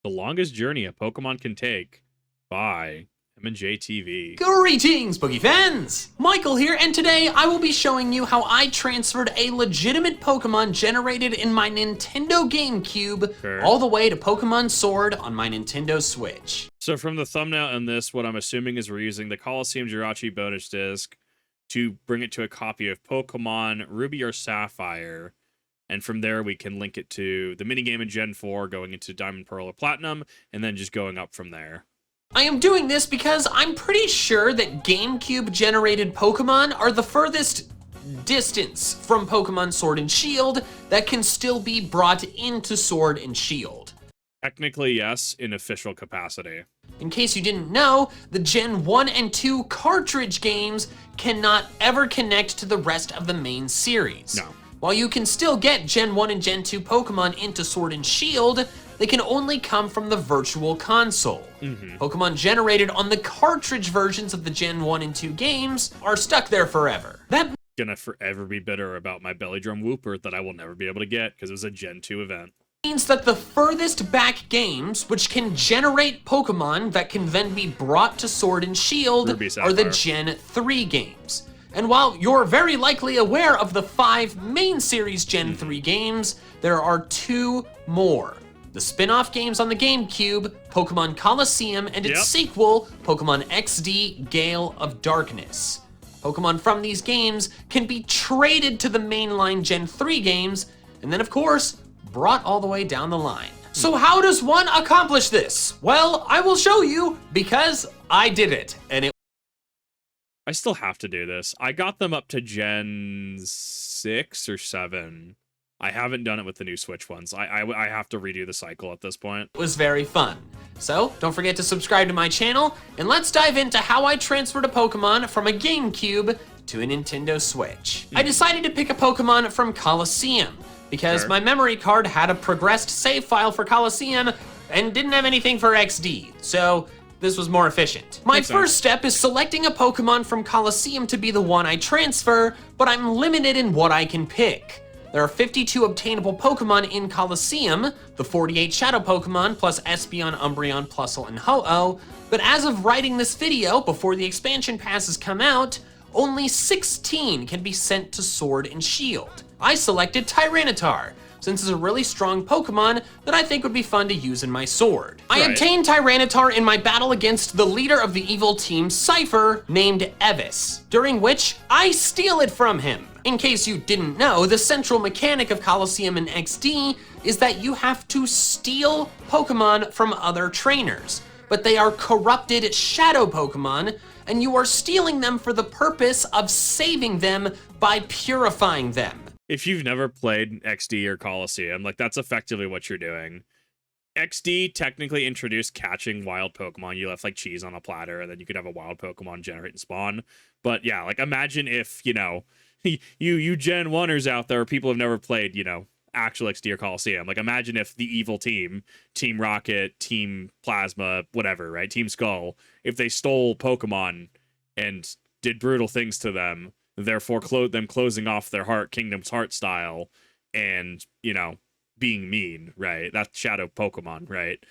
The Longest Journey a Pokemon Can Take by MandJTV. Greetings, Boogie fans! Michael here, and today I will be showing you how I transferred a legitimate Pokemon generated in my Nintendo GameCube all the way to Pokemon Sword on my Nintendo Switch. So from the thumbnail in this, what I'm assuming is we're using the Coliseum Jirachi bonus disc to bring it to a copy of Pokemon Ruby or Sapphire. And from there, we can link it to the minigame in Gen 4, going into Diamond, Pearl, or Platinum, and then just going up from there. I am doing this because I'm pretty sure that GameCube-generated Pokemon are the furthest distance from Pokemon Sword and Shield that can still be brought into Sword and Shield. Technically, yes, in official capacity. In case you didn't know, the Gen 1 and 2 cartridge games cannot ever connect to the rest of the main series. No. While you can still get Gen 1 and Gen 2 Pokemon into Sword and Shield, they can only come from the Virtual Console. Pokemon generated on the cartridge versions of the Gen 1 and 2 games are stuck there forever. That Gonna forever be bitter about my Belly Drum Wooper that I will never be able to get because it was a Gen 2 event. means that the furthest back games, which can generate Pokemon that can then be brought to Sword and Shield, Ruby, are the Sapphire. Gen 3 games. And while you're very likely aware of the 5 main series Gen 3 games, there are 2 more. The spin-off games on the GameCube, Pokemon Coliseum, and its sequel, Pokemon XD Gale of Darkness. Pokemon from these games can be traded to the mainline Gen 3 games, and then of course, brought all the way down the line. So how does one accomplish this? Well, I will show you, because I did it, and it I still have to do this. I got them up to Gen 6 or 7. I haven't done it with the new Switch ones. I have to redo the cycle at this point. was very fun. So, don't forget to subscribe to my channel, and let's dive into how I transferred a Pokemon from a GameCube to a Nintendo Switch. I decided to pick a Pokemon from Coliseum, because my memory card had a progressed save file for Coliseum and didn't have anything for XD, so this was more efficient. My first step is selecting a Pokemon from Coliseum to be the one I transfer, but I'm limited in what I can pick. There are 52 obtainable Pokemon in Coliseum, the 48 Shadow Pokemon, plus Espeon, Umbreon, Plusle, and Ho-Oh, but as of writing this video, before the expansion passes come out, only 16 can be sent to Sword and Shield. I selected Tyranitar, since it's a really strong Pokemon that I think would be fun to use in my sword. I obtained Tyranitar in my battle against the leader of the evil team, Cypher, named Evis, during which I steal it from him. In case you didn't know, the central mechanic of Coliseum and XD is that you have to steal Pokemon from other trainers, but they are corrupted shadow Pokemon, and you are stealing them for the purpose of saving them by purifying them. If you've never played XD or Coliseum, like that's effectively what you're doing. XD technically introduced catching wild Pokemon. You left like cheese on a platter, and then you could have a wild Pokemon generate and spawn. But yeah, like imagine if, you know, you Gen 1ers out there, people have never played, you know, actual XD or Coliseum. Like imagine if the evil team, Team Rocket, Team Plasma, whatever, right? Team Skull, if they stole Pokemon and did brutal things to them, therefore them closing off their heart, Kingdom's Heart style, and, you know, being mean, right? That's Shadow Pokemon, right?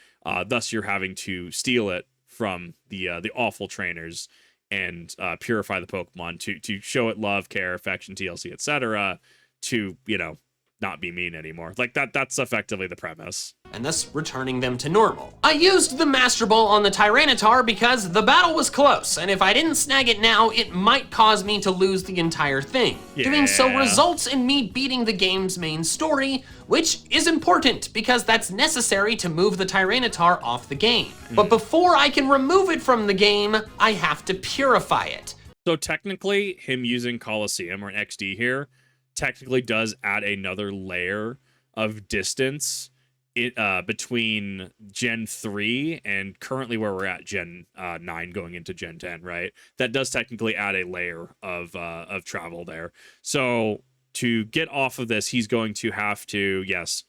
Thus, you're having to steal it from the awful trainers and purify the Pokemon to show it love, care, affection, TLC, etc. to, you know, not be mean anymore. Like that's effectively the premise. And thus returning them to normal. I used the Master Ball on the Tyranitar because the battle was close, and if I didn't snag it now, it might cause me to lose the entire thing. Doing so results in me beating the game's main story, which is important because that's necessary to move the Tyranitar off the game. But before I can remove it from the game, I have to purify it. So technically, him using Coliseum or XD here technically does add another layer of distance between Gen 3 and currently where we're at Gen 9 going into Gen 10, right? That does technically add a layer of travel there. So to get off of this, he's going to have to, yes,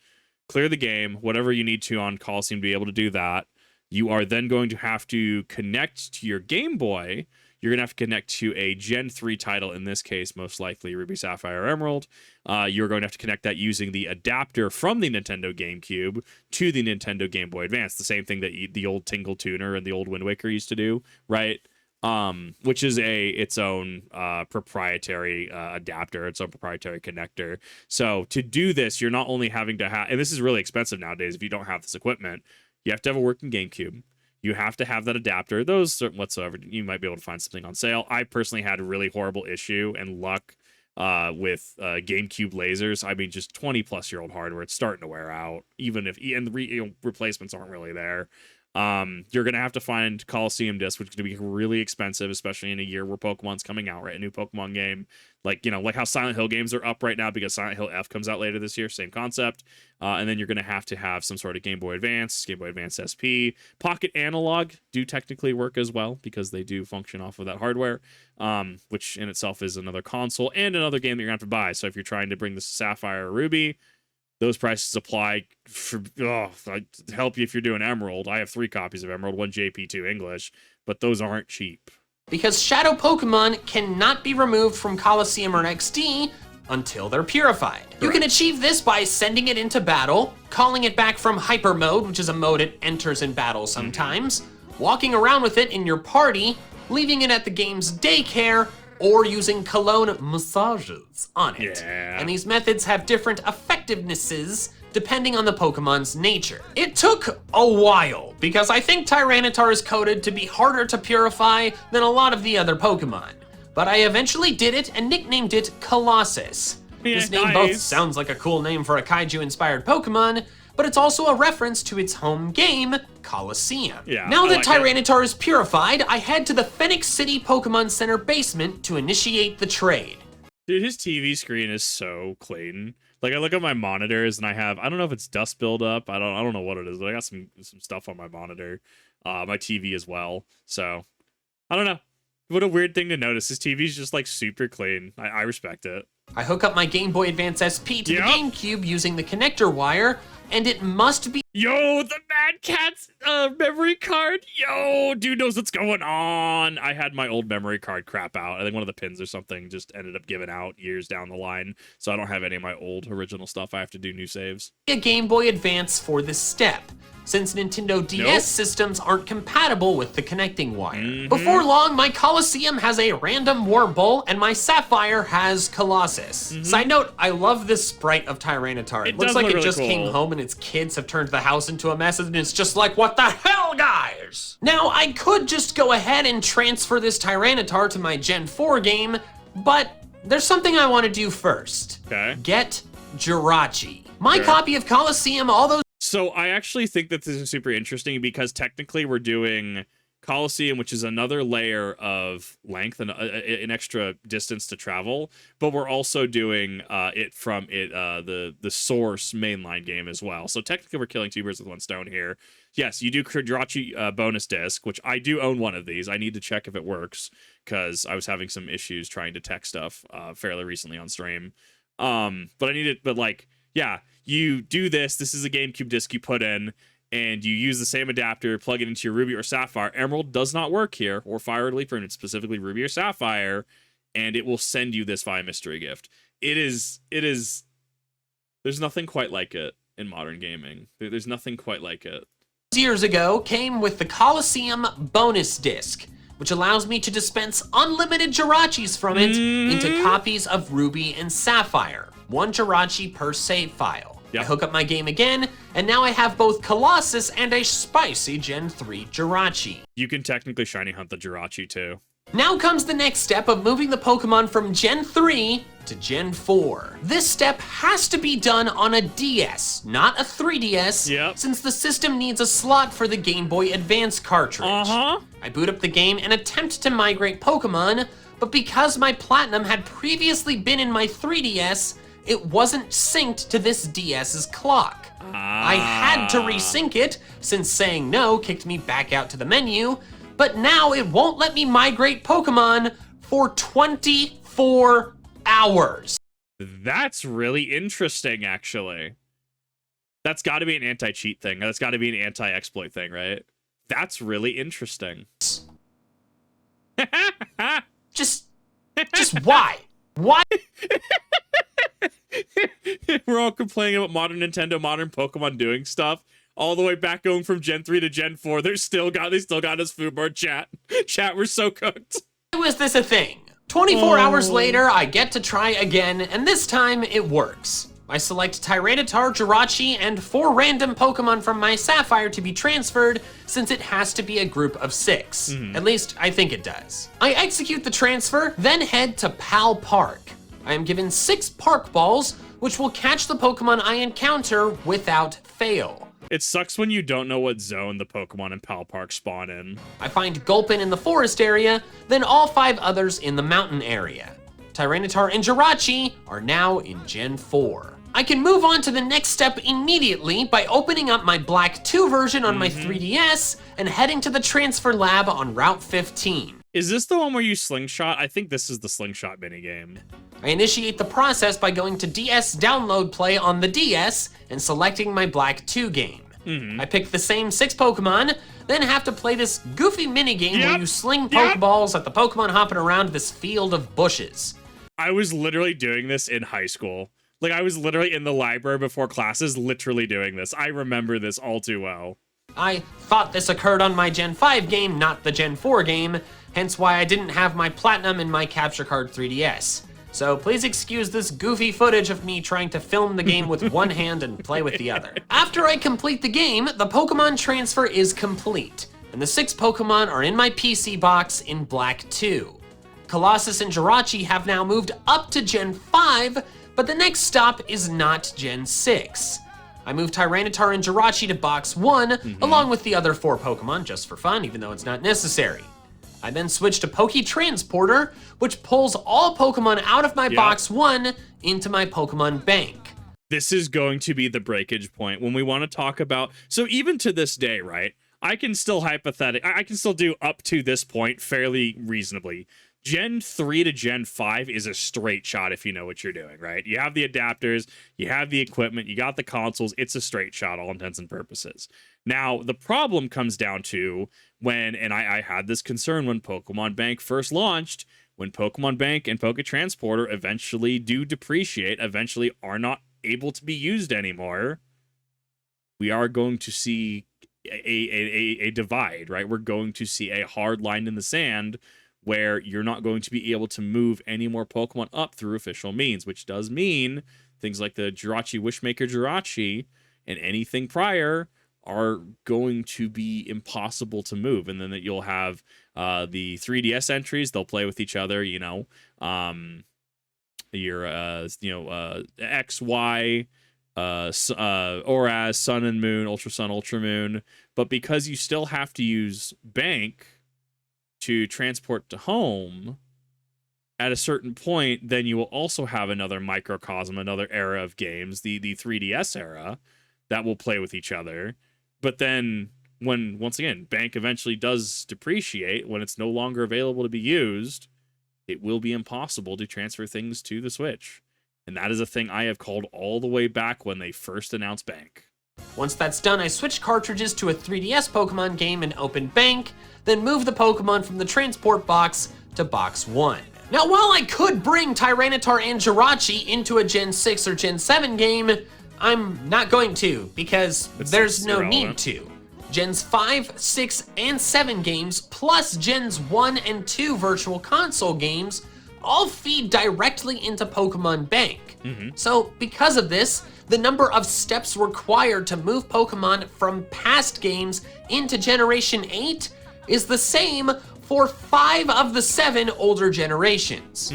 clear the game, whatever you need to on Coliseum to be able to do that. You are then going to have to connect to your Game Boy you're going to have to connect to a Gen 3 title, in this case, most likely Ruby, Sapphire, or Emerald. You're going to have to connect that using the adapter from the Nintendo GameCube to the Nintendo Game Boy Advance, the same thing that the old Tingle Tuner and the old Wind Waker used to do, right? Which is its own proprietary adapter, its own proprietary connector. So to do this, you're not only having to have, and this is really expensive nowadays if you don't have this equipment, you have to have a working GameCube. You have to have that adapter. Those whatsoever, you might be able to find something on sale. I personally had a really horrible issue and luck with GameCube lasers. I mean, just 20-plus-year-old hardware. It's starting to wear out, even if and the replacements aren't really there. You're going to have to find Coliseum discs, which is going to be really expensive, especially in a year where Pokemon's coming out, right? A new Pokemon game. Like, like how Silent Hill games are up right now because Silent Hill F comes out later this year. Same concept. And then you're going to have some sort of Game Boy Advance, Game Boy Advance SP. Pocket Analog do technically work as well because they do function off of that hardware, which in itself is another console and another game that you're going to have to buy. So if you're trying to bring this to Sapphire or Ruby, those prices apply for help you if you're doing Emerald. I have 3 copies of Emerald, 1 JP2 English, but those aren't cheap. Because Shadow Pokemon cannot be removed from Coliseum or XD until they're purified. Correct. You can achieve this by sending it into battle, calling it back from Hyper Mode, which is a mode it enters in battle sometimes, walking around with it in your party, leaving it at the game's daycare, or using cologne massages on it. Yeah. And these methods have different effectivenesses depending on the Pokemon's nature. It took a while, because I think Tyranitar is coded to be harder to purify than a lot of the other Pokemon. But I eventually did it and nicknamed it Colossus. Yeah, this name nice. both sounds like a cool name for a kaiju-inspired Pokemon, but it's also a reference to its home game, Coliseum. Yeah, now that like Tyranitar is purified, I head to the Phoenix City Pokemon Center basement to initiate the trade. Dude, his TV screen is so clean. Like, I look at my monitors and I don't know if it's dust buildup. I don't know what it is, but I got some stuff on my monitor, my TV as well. So, I don't know. What a weird thing to notice. His TV's just like super clean. I respect it. I hook up my Game Boy Advance SP to the GameCube using the connector wire, and it must be— Yo, the Mad Cat's memory card. Yo, dude knows what's going on. I had my old memory card crap out. I think one of the pins or something just ended up giving out years down the line. So I don't have any of my old original stuff. I have to do new saves. A Game Boy Advance for this step, since Nintendo DS systems aren't compatible with the connecting wire. Before long, my Coliseum has a random Warble, and my Sapphire has Colossus. Side note, I love this sprite of Tyranitar. It looks like it really just cool. came home and its kids have turned the house into a mess, and it's just like, what the hell, guys? Now, I could just go ahead and transfer this Tyranitar to my Gen 4 game, but there's something I want to do first. Okay. Get Jirachi. My copy of Coliseum, all those— So I actually think that this is super interesting because technically we're doing Coliseum, which is another layer of length and an extra distance to travel, but we're also doing it from the source mainline game as well. So technically we're killing 2 birds with 1 stone here. Yes, you do Jirachi bonus disc, which I do own one of these. I need to check if it works because I was having some issues trying to tech stuff fairly recently on stream. But I need it, but like, yeah, you do this. This is a GameCube disc you put in, and you use the same adapter, plug it into your Ruby or Sapphire. Emerald does not work here, or Fire or Leaf, and it's specifically Ruby or Sapphire, and it will send you this via mystery gift. It is, there's nothing quite like it in modern gaming. There's nothing quite like it. Years ago came with the Coliseum bonus disc, which allows me to dispense unlimited Jirachis from it into copies of Ruby and Sapphire. 1 Jirachi per save file. Yep. I hook up my game again, and now I have both Colossus and a spicy Gen 3 Jirachi. You can technically shiny hunt the Jirachi too. Now comes the next step of moving the Pokemon from Gen 3 to Gen 4. This step has to be done on a DS, not a 3DS, since the system needs a slot for the Game Boy Advance cartridge. I boot up the game and attempt to migrate Pokemon, but because my Platinum had previously been in my 3DS, it wasn't synced to this DS's clock. I had to resync it, since saying no kicked me back out to the menu, but now it won't let me migrate Pokemon for 24 hours. That's really interesting, actually. That's got to be an anti-cheat thing. That's got to be an anti-exploit thing, right? That's really interesting. Just why? Why? We're all complaining about modern Nintendo, modern Pokemon doing stuff. All the way back going from Gen 3 to Gen 4. They still got us Foobar chat. Chat, we're so cooked. Why was this a thing? 24 hours later, I get to try again, and this time it works. I select Tyranitar, Jirachi, and 4 random Pokemon from my Sapphire to be transferred, since it has to be a group of 6. At least, I think it does. I execute the transfer, then head to Pal Park. I am given 6 Park Balls, which will catch the Pokemon I encounter without fail. It sucks when you don't know what zone the Pokemon in Pal Park spawn in. I find Gulpin in the forest area, then all 5 others in the mountain area. Tyranitar and Jirachi are now in Gen 4. I can move on to the next step immediately by opening up my Black 2 version on my 3DS and heading to the transfer lab on Route 15. Is this the one where you slingshot? I think this is the slingshot minigame. I initiate the process by going to DS Download Play on the DS and selecting my Black 2 game. I pick the same 6 Pokemon, then have to play this goofy minigame where you sling Pokeballs at the Pokemon hopping around this field of bushes. I was literally doing this in high school. Like, I was literally in the library before classes, literally doing this. I remember this all too well. I thought this occurred on my Gen 5 game, not the Gen 4 game, hence why I didn't have my Platinum in my Capture Card 3DS. So please excuse this goofy footage of me trying to film the game with one hand and play with the other. After I complete the game, the Pokemon transfer is complete, and the 6 Pokemon are in my PC box in Black 2. Colossus and Jirachi have now moved up to Gen 5, but the next stop is not Gen 6. I move Tyranitar and Jirachi to Box 1, along with the other 4 Pokemon, just for fun, even though it's not necessary. I then switch to Poke-Transporter, which pulls all Pokemon out of my Box 1 into my Pokemon Bank. This is going to be the breakage point when we want to talk about... So even to this day, right, I can still I can still do up to this point fairly reasonably. Gen 3 to Gen 5 is a straight shot if you know what you're doing, right? You have the adapters, you have the equipment, you got the consoles, it's a straight shot, all intents and purposes. Now, the problem comes down to when, and I had this concern when Pokemon Bank first launched, when Pokemon Bank and Poke-Transporter eventually do depreciate, eventually are not able to be used anymore, we are going to see a divide, right? We're going to see a hard line in the sand where you're not going to be able to move any more Pokemon up through official means, which does mean things like the Jirachi Wishmaker Jirachi and anything prior are going to be impossible to move. And then that you'll have the 3DS entries, they'll play with each other, you know, your X, Y, Oras, Sun and Moon, Ultra Sun, Ultra Moon. But because you still have to use Bank to transport to home, at a certain point, then you will also have another microcosm, another era of games, the 3DS era, that will play with each other. But then when, once again, Bank eventually does depreciate, when it's no longer available to be used, it will be impossible to transfer things to the Switch. And that is a thing I have called all the way back when they first announced Bank. Once that's done, I switch cartridges to a 3DS Pokemon game and open Bank, then move the Pokemon from the transport box to Box 1. Now, while I could bring Tyranitar and Jirachi into a Gen 6 or Gen 7 game, I'm not going to, because there's no need to. Gens 5, 6, and 7 games, plus Gens 1 and 2 Virtual Console games, all feed directly into Pokemon Bank. So, because of this, the number of steps required to move Pokemon from past games into Generation 8 is the same for 5 of the 7 older generations.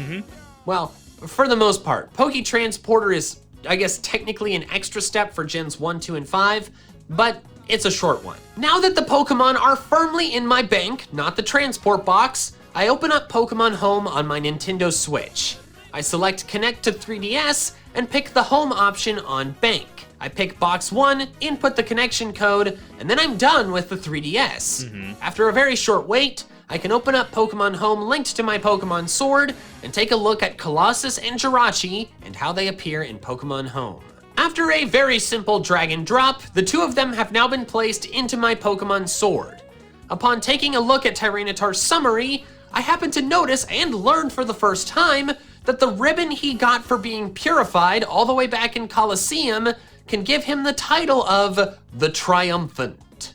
Well, for the most part, Poke-Transporter is, I guess, technically an extra step for Gens 1, 2, and 5, but it's a short one. Now that the Pokemon are firmly in my bank, not the transport box, I open up Pokemon Home on my Nintendo Switch. I select Connect to 3DS and pick the Home option on Bank. I pick Box 1, input the connection code, and then I'm done with the 3DS. After a very short wait, I can open up Pokemon Home linked to my Pokemon Sword and take a look at Colossus and Jirachi and how they appear in Pokemon Home. After a very simple drag and drop, the 2 of them have now been placed into my Pokemon Sword. Upon taking a look at Tyranitar's summary, I happened to notice and learn for the first time that the ribbon he got for being purified all the way back in Colosseum can give him the title of the Triumphant.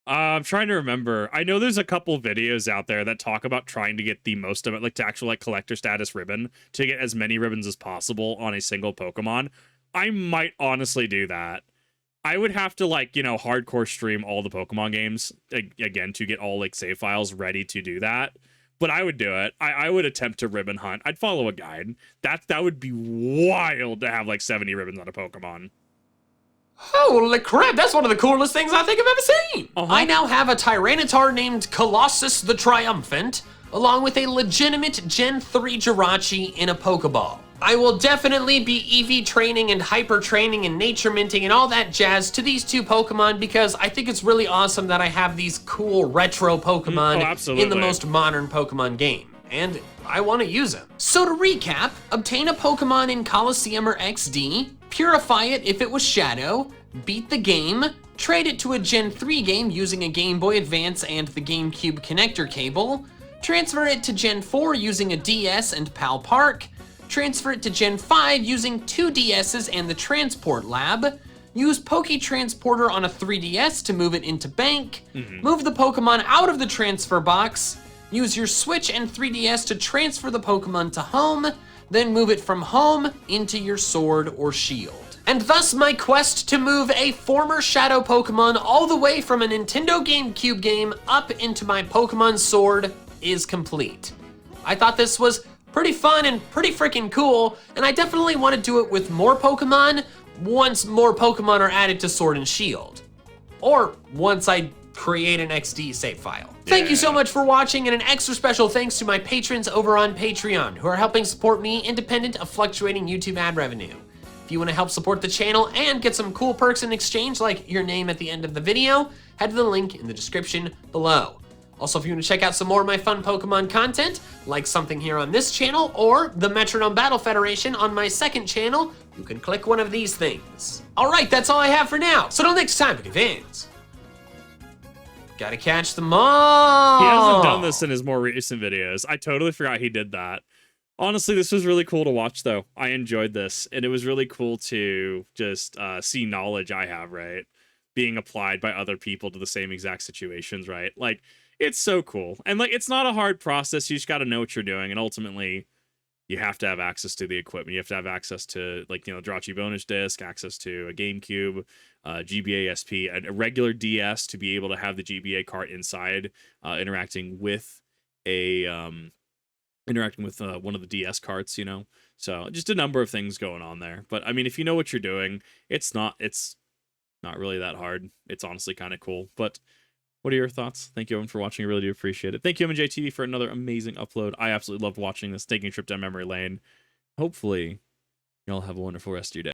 I'm trying to remember. I know there's a couple videos out there that talk about trying to get the most of it, like to actual like collector status ribbon, to get as many ribbons as possible on a single Pokemon. I might honestly do that. I would have to like, hardcore stream all the Pokemon games again to get all like save files ready to do that. But I would do it. I would attempt to ribbon hunt. I'd follow a guide. That would be wild to have like 70 ribbons on a Pokemon. Holy crap, that's one of the coolest things I think I've ever seen! I now have a Tyranitar named Colossus the Triumphant, along with a legitimate Gen 3 Jirachi in a Pokeball. I will definitely be EV training and hyper training and nature minting and all that jazz to these two Pokemon because I think it's really awesome that I have these cool retro Pokemon in the most modern Pokemon game. And I want to use them. So to recap, obtain a Pokemon in Colosseum or XD, purify it if it was Shadow, beat the game, trade it to a Gen 3 game using a Game Boy Advance and the GameCube connector cable, transfer it to Gen 4 using a DS and PAL Park, transfer it to Gen 5 using 2 DSs and the Transport Lab, use Poke Transporter on a 3DS to move it into Bank, move the Pokemon out of the transfer box, use your Switch and 3DS to transfer the Pokemon to home, then move it from home into your Sword or Shield. And thus my quest to move a former Shadow Pokemon all the way from a Nintendo GameCube game up into my Pokemon Sword is complete. I thought this was pretty fun and pretty freaking cool, and I definitely want to do it with more Pokemon once more Pokemon are added to Sword and Shield. Or once I create an XD save file. Thank you so much for watching, and an extra special thanks to my patrons over on Patreon who are helping support me independent of fluctuating YouTube ad revenue. If you want to help support the channel and get some cool perks in exchange like your name at the end of the video, head to the link in the description below. Also, if you want to check out some more of my fun Pokemon content, like something here on this channel or the Metronome Battle Federation on my second channel, you can click one of these things. All right, that's all I have for now. So until next time, fans. Gotta catch them all. He hasn't done this in his more recent videos. I totally forgot he did that. Honestly, this was really cool to watch, though. I enjoyed this, and it was really cool to just see knowledge I have, right, being applied by other people to the same exact situations, right? Like, it's so cool. And, like, it's not a hard process. You just got to know what you're doing, and ultimately, you have to have access to the equipment. You have to have access to, like, Jirachi bonus disc, access to a GameCube, GBA SP, a regular DS to be able to have the GBA cart inside, interacting with one of the DS carts, So just a number of things going on there. But I mean, if you know what you're doing, it's not really that hard. It's honestly kind of cool. But what are your thoughts? Thank you everyone for watching. I really do appreciate it. Thank you, MandJTV, for another amazing upload. I absolutely loved watching this, taking a trip down memory lane. Hopefully, y'all have a wonderful rest of your day.